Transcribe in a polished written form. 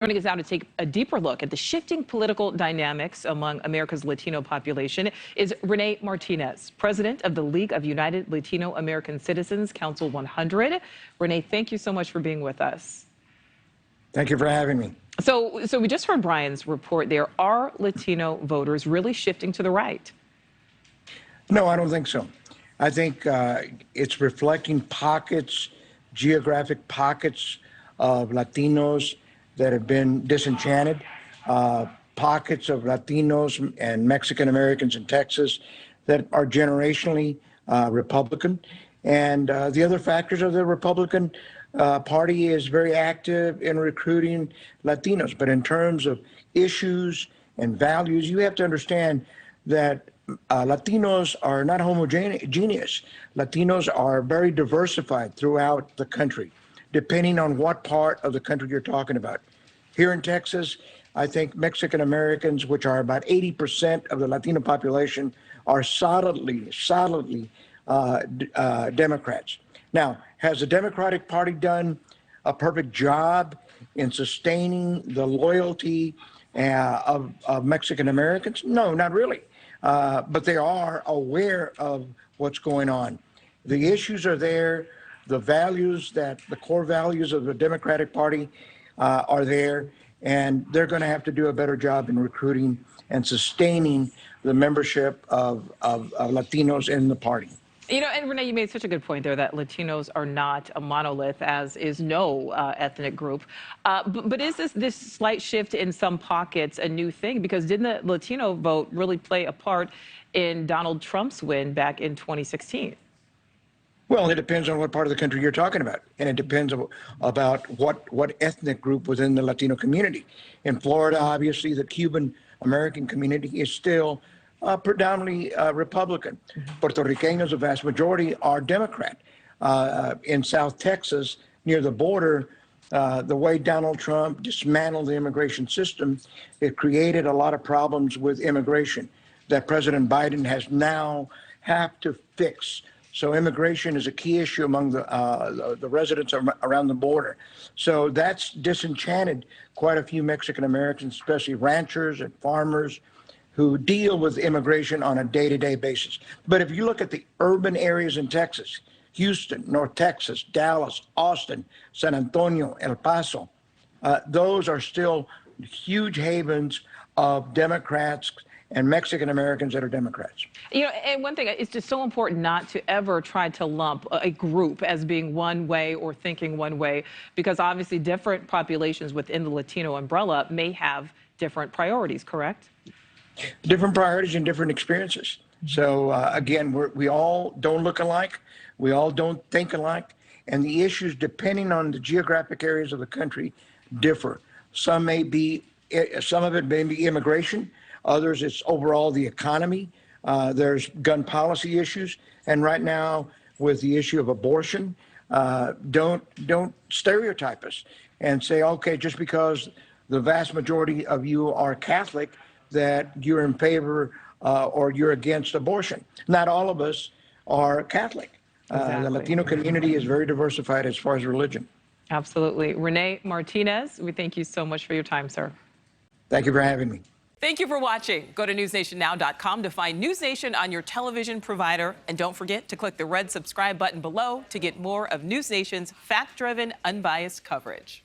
Joining us now to take a deeper look at the shifting political dynamics among America's Latino population is Rene Martinez, president of the League of United Latino American Citizens, Council 100. Rene, thank you so much for being with us. Thank you for having me. So we just heard Brian's report. There are Latino voters really shifting to the right. No, I don't think so. I think it's reflecting pockets, geographic pockets of Latinos that have been disenchanted, pockets of Latinos and Mexican Americans in Texas that are generationally Republican. And the other factors of the Republican Party is very active in recruiting Latinos. But in terms of issues and values, you have to understand that Latinos are not homogeneous. Latinos are very diversified throughout the country, depending on what part of the country you're talking about. Here in Texas, I think Mexican Americans, which are about 80% of the Latino population, are solidly Democrats. Now, has the Democratic Party done a perfect job in sustaining the loyalty of Mexican Americans? No, not really. But they are aware of what's going on. The issues are there. The values the core values of the Democratic Party are there, and they're going to have to do a better job in recruiting and sustaining the membership of Latinos in the party. You know, and Renee, you made such a good point there that Latinos are not a monolith, as is no ethnic group. But is this slight shift in some pockets a new thing? Because didn't the Latino vote really play a part in Donald Trump's win back in 2016? Well, it depends on what part of the country you're talking about, and it depends about what ethnic group within the Latino community. In Florida, obviously, the Cuban American community is still predominantly Republican. Puerto Ricanos, the vast majority, are Democrat. In South Texas, near the border, the way Donald Trump dismantled the immigration system, it created a lot of problems with immigration that President Biden has now have to fix. So immigration is a key issue among the residents around the border. So that's disenchanted quite a few Mexican Americans, especially ranchers and farmers, who deal with immigration on a day-to-day basis. But if you look at the urban areas in Texas, Houston, North Texas, Dallas, Austin, San Antonio, El Paso, those are still huge havens of Democrats and Mexican Americans that are Democrats. You know, and one thing, it's just so important not to ever try to lump a group as being one way or thinking one way, because obviously different populations within the Latino umbrella may have different priorities, correct? Different priorities and different experiences. So again, we all don't look alike. We all don't think alike. And the issues, depending on the geographic areas of the country, differ. Some of it may be immigration. Others, it's overall the economy. There's gun policy issues. And right now, with the issue of abortion, don't stereotype us and say, okay, just because the vast majority of you are Catholic, that you're in favor or you're against abortion. Not all of us are Catholic. Exactly. The Latino community is very diversified as far as religion. Absolutely. Rene Martinez, we thank you so much for your time, sir. Thank you for having me. Thank you for watching. Go to newsnationnow.com to find NewsNation on your television provider. And don't forget to click the red subscribe button below to get more of NewsNation's fact-driven, unbiased coverage.